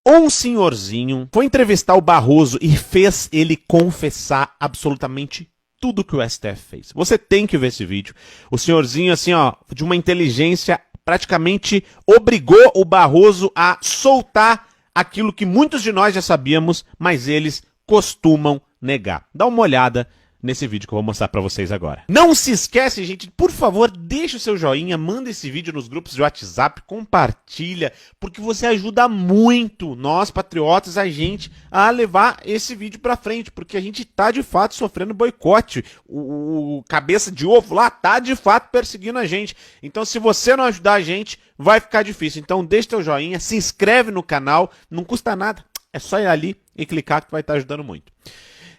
Um senhorzinho foi entrevistar o Barroso e fez ele confessar absolutamente tudo que o STF fez. Você tem que ver esse vídeo. O senhorzinho, assim, ó, de uma inteligência, praticamente obrigou o Barroso a soltar aquilo que muitos de nós já sabíamos, mas eles costumam negar. Dá uma olhada nesse vídeo que eu vou mostrar pra vocês agora. Não se esquece, gente, por favor, deixa o seu joinha, manda esse vídeo nos grupos de WhatsApp, compartilha, porque você ajuda muito nós, patriotas, a gente, a levar esse vídeo pra frente, porque a gente tá, de fato, sofrendo boicote. O cabeça de ovo lá tá, de fato, perseguindo a gente. Então, se você não ajudar a gente, vai ficar difícil. Então, deixa teu joinha, se inscreve no canal, não custa nada, é só ir ali e clicar que vai estar ajudando muito.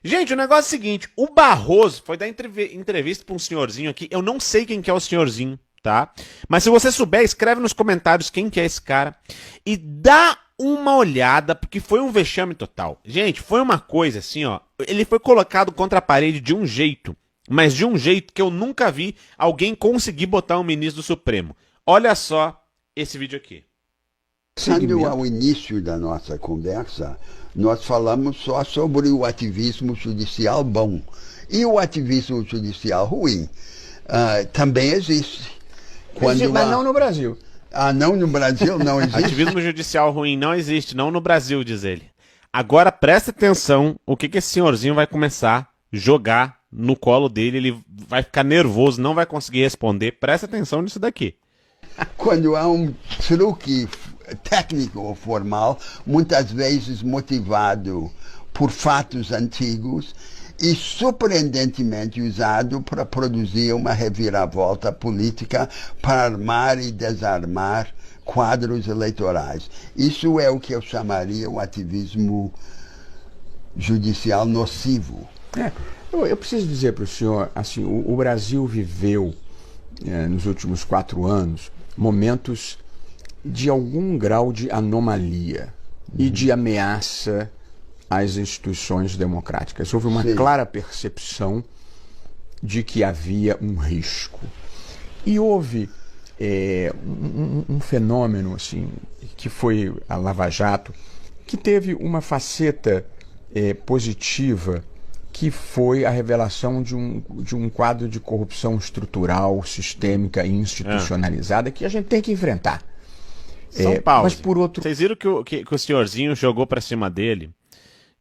Gente, o negócio é o seguinte, o Barroso foi dar entrevista pra um senhorzinho aqui, eu não sei quem que é o senhorzinho, tá? Mas se você souber, escreve nos comentários quem que é esse cara e dá uma olhada, porque foi um vexame total. Gente, foi uma coisa assim, ó, ele foi colocado contra a parede de um jeito, mas de um jeito que eu nunca vi alguém conseguir botar um ministro do Supremo. Olha só esse vídeo aqui. Quando ao início da nossa conversa, nós falamos só sobre o ativismo judicial bom. E o ativismo judicial ruim também existe. Mas não no Brasil. Não no Brasil não existe? Ativismo judicial ruim não existe, não no Brasil, diz ele. Agora presta atenção o que esse senhorzinho vai começar a jogar no colo dele, ele vai ficar nervoso, não vai conseguir responder. Presta atenção nisso daqui. Quando há um truque técnico ou formal, muitas vezes motivado por fatos antigos e surpreendentemente usado para produzir uma reviravolta política para armar e desarmar quadros eleitorais. Isso é o que eu chamaria o ativismo judicial nocivo. Eu preciso dizer para o senhor, assim, o Brasil viveu, nos últimos 4 anos, momentos de algum grau de anomalia e de ameaça às instituições democráticas. Houve uma clara percepção de que havia um risco. E houve um fenômeno assim, que foi a Lava Jato, que teve uma faceta positiva, que foi a revelação de um quadro de corrupção estrutural, sistêmica e institucionalizada que a gente tem que enfrentar. Mas por outro... Vocês viram que o senhorzinho jogou pra cima dele?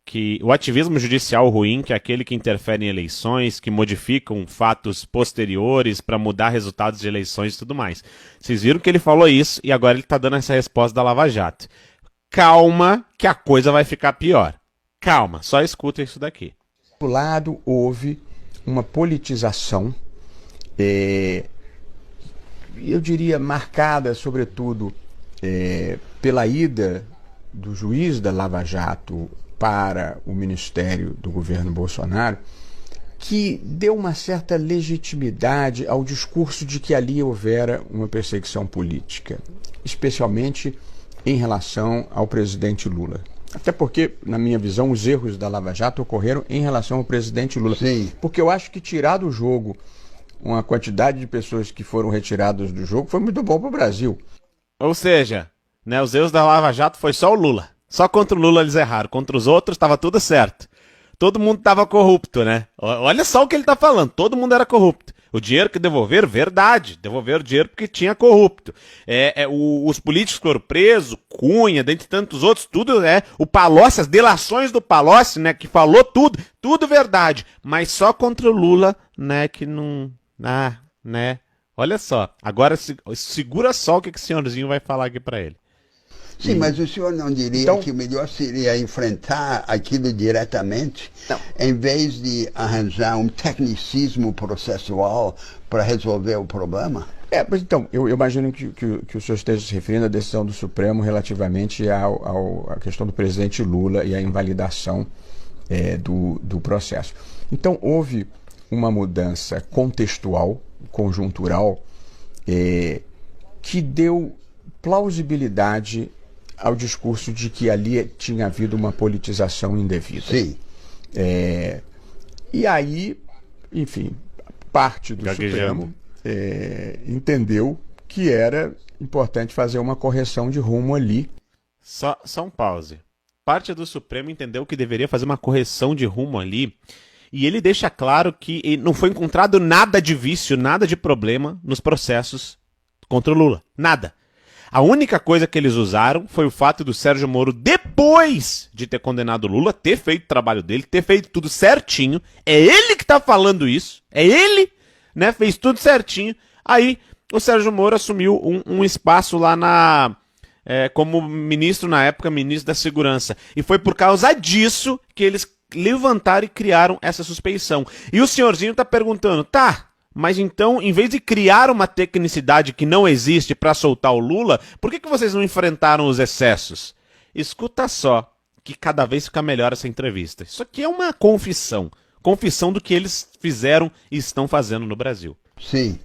Que o ativismo judicial ruim, que é aquele que interfere em eleições, que modificam fatos posteriores para mudar resultados de eleições e tudo mais. Vocês viram que ele falou isso e agora ele tá dando essa resposta da Lava Jato. Calma que a coisa vai ficar pior. Calma, só escuta isso daqui. Do lado houve uma politização, eu diria marcada sobretudo pela ida do juiz da Lava Jato para o ministério do governo Bolsonaro, que deu uma certa legitimidade ao discurso de que ali houvera uma perseguição política, especialmente em relação ao presidente Lula. Até porque, na minha visão, os erros da Lava Jato ocorreram em relação ao presidente Lula. Sim. Porque eu acho que tirar do jogo uma quantidade de pessoas que foram retiradas do jogo foi muito bom para o Brasil. Ou seja, né, os erros da Lava Jato foi só o Lula. Só contra o Lula eles erraram. Contra os outros estava tudo certo. Todo mundo estava corrupto, né? Olha só o que ele está falando. Todo mundo era corrupto. O dinheiro que devolveram, verdade. Devolveram o dinheiro porque tinha corrupto. Os políticos foram presos, Cunha, dentre tantos outros, tudo, o Palocci, as delações do Palocci, né, que falou tudo verdade. Mas só contra o Lula, né, que não... né? Olha só. Agora segura só o que o senhorzinho vai falar aqui para ele. Sim, mas o senhor não diria que o melhor seria enfrentar aquilo diretamente, em vez de arranjar um tecnicismo processual para resolver o problema? Mas então, eu imagino que o senhor esteja se referindo à decisão do Supremo relativamente à questão do presidente Lula e à invalidação do processo. Então, houve uma mudança contextual, conjuntural, que deu plausibilidade ao discurso de que ali tinha havido uma politização indevida. Sim. E aí, enfim, parte do Supremo entendeu que era importante fazer uma correção de rumo ali. Só um pause. Parte do Supremo entendeu que deveria fazer uma correção de rumo ali, e ele deixa claro que não foi encontrado nada de vício, nada de problema nos processos contra o Lula. Nada. A única coisa que eles usaram foi o fato do Sérgio Moro, depois de ter condenado o Lula, ter feito o trabalho dele, ter feito tudo certinho. É ele que tá falando isso. É ele, né? Fez tudo certinho. Aí o Sérgio Moro assumiu um espaço lá como ministro, na época, ministro da Segurança. E foi por causa disso que eles levantaram e criaram essa suspeição. E o senhorzinho tá perguntando, mas então, em vez de criar uma tecnicidade que não existe para soltar o Lula, por que vocês não enfrentaram os excessos? Escuta só, que cada vez fica melhor essa entrevista. Isso aqui é uma confissão. Confissão do que eles fizeram e estão fazendo no Brasil. Sim,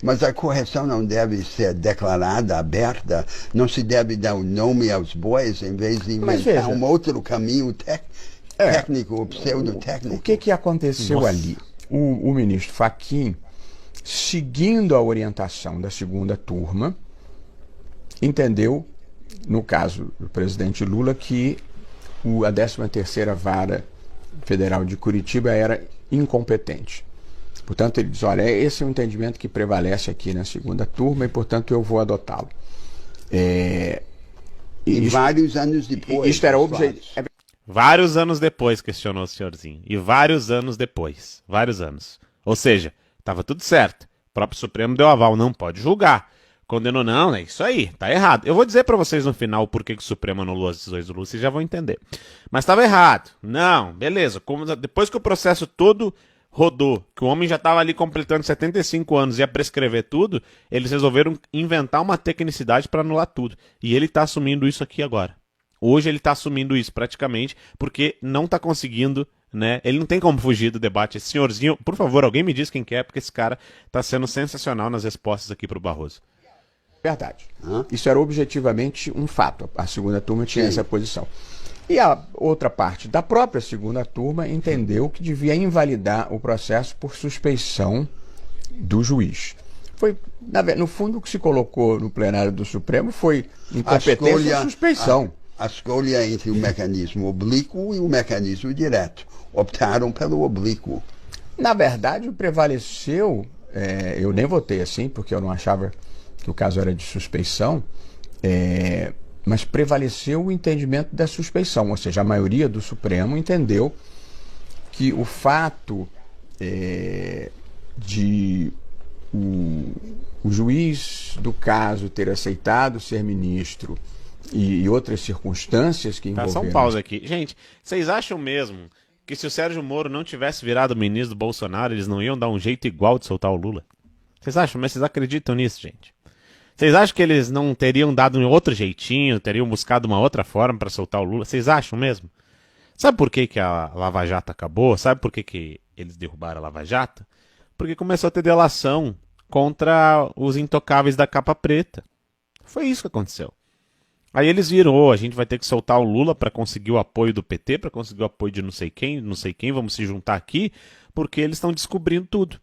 mas a correção não deve ser declarada, aberta, não se deve dar o nome aos bois em vez de inventar um outro caminho técnico ou pseudotécnico. O que aconteceu ali? O ministro Fachin, seguindo a orientação da segunda turma, entendeu, no caso do presidente Lula, que a 13ª Vara Federal de Curitiba era incompetente. Portanto, ele diz, olha, esse é o entendimento que prevalece aqui na segunda turma e, portanto, eu vou adotá-lo. Vários anos depois. Isto era Vários anos depois, questionou o senhorzinho. E vários anos depois. Vários anos. Ou seja, estava tudo certo. O próprio Supremo deu aval, não pode julgar. Condenou, não, é isso aí, tá errado. Eu vou dizer pra vocês no final por que o Supremo anulou as decisões do Lula, vocês já vão entender. Mas estava errado. Não, beleza. Depois que o processo todo rodou, que o homem já estava ali completando 75 anos e ia prescrever tudo, eles resolveram inventar uma tecnicidade para anular tudo. E ele está assumindo isso aqui agora. Hoje ele está assumindo isso praticamente porque não está conseguindo, né? Ele não tem como fugir do debate. Esse senhorzinho, por favor, alguém me diz quem que é, porque esse cara está sendo sensacional nas respostas aqui para o Barroso. Verdade. Isso era objetivamente um fato. A segunda turma tinha essa posição. E a outra parte da própria segunda turma entendeu que devia invalidar o processo por suspeição do juiz. Foi, no fundo, o que se colocou no plenário do Supremo foi incompetência e suspeição. A escolha entre o mecanismo oblíquo e o mecanismo direto. Optaram pelo oblíquo. Na verdade, prevaleceu, eu nem votei assim, porque eu não achava que o caso era de suspeição, mas prevaleceu o entendimento da suspeição, ou seja, a maioria do Supremo entendeu que o fato de o juiz do caso ter aceitado ser ministro e outras circunstâncias que envolveram... Só um pause aqui. Gente, vocês acham mesmo que se o Sérgio Moro não tivesse virado ministro do Bolsonaro, eles não iam dar um jeito igual de soltar o Lula? Vocês acham? Mas vocês acreditam nisso, gente? Vocês acham que eles não teriam dado um outro jeitinho, teriam buscado uma outra forma para soltar o Lula? Vocês acham mesmo? Sabe por que a Lava Jato acabou? Sabe por que eles derrubaram a Lava Jato? Porque começou a ter delação contra os intocáveis da capa preta. Foi isso que aconteceu. Aí eles viram, a gente vai ter que soltar o Lula para conseguir o apoio do PT, para conseguir o apoio de não sei quem, vamos se juntar aqui, porque eles estão descobrindo tudo.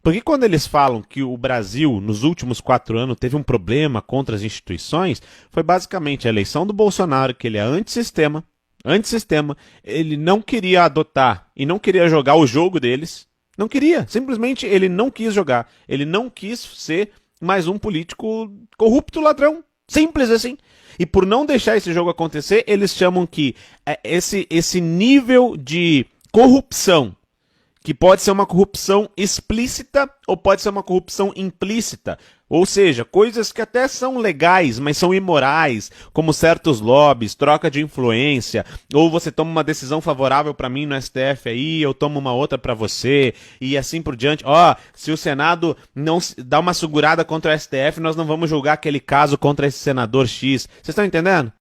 Porque quando eles falam que o Brasil, nos últimos 4 anos, teve um problema contra as instituições, foi basicamente a eleição do Bolsonaro, que ele é antissistema, ele não queria adotar e não queria jogar o jogo deles, não queria, simplesmente ele não quis jogar, ele não quis ser mais um político corrupto ladrão, simples assim. E por não deixar esse jogo acontecer, eles chamam que esse nível de corrupção, que pode ser uma corrupção explícita ou pode ser uma corrupção implícita. Ou seja, coisas que até são legais, mas são imorais, como certos lobbies, troca de influência, ou você toma uma decisão favorável para mim no STF aí, eu tomo uma outra para você, e assim por diante. Se o Senado não dá uma segurada contra o STF, nós não vamos julgar aquele caso contra esse senador X. Vocês estão entendendo?